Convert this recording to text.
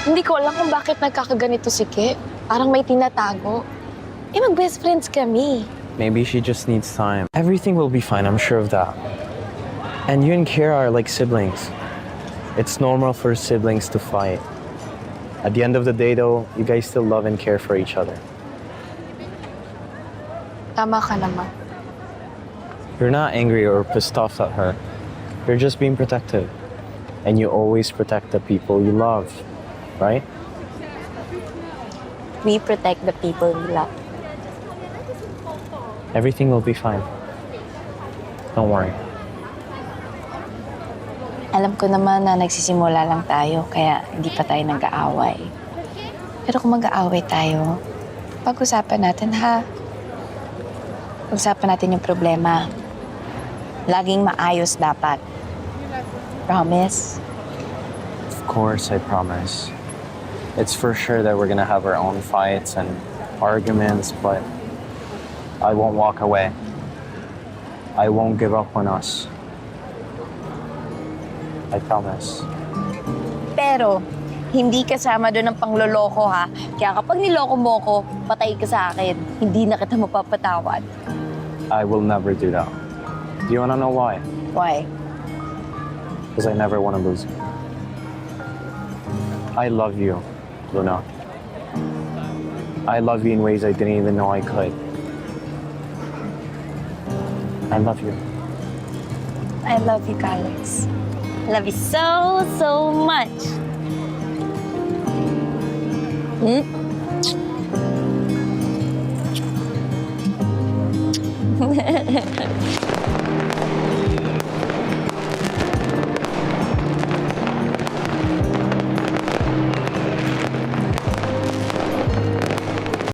Hindi ko alam kung bakit nagkakaganito si Ke. Parang may tinatago. Eh, mag-best friends kami. Maybe she just needs time. Everything will be fine, I'm sure of that. And you and Kierra are like siblings. It's normal for siblings to fight. At the end of the day though, you guys still love and care for each other. Tama ka naman. You're not angry or pissed off at her. You're just being protective. And you always protect the people you love, right? We protect the people we love. Everything will be fine. Don't worry. Alam ko naman na nagsisimula lang tayo, kaya hindi pa tayo nag-aaway. Pero kung mag-aaway tayo, pag-usapan natin, ha? Pag-usapan natin yung problema. Laging maayos dapat. Promise? Of course, I promise. It's for sure that we're gonna have our own fights and arguments, but I won't walk away. I won't give up on us. I promise. Pero, hindi kasama doon ang pangloloko, ha? Kaya kapag niloko mo ko, patay ka sa akin. Hindi na kita mapapatawad. I will never do that. Do you wanna know why? Why? Because I never wanna lose you. I love you, Luna. I love you in ways I didn't even know I could. I love you. I love you, Kalix. I love you so, so much. Hmm?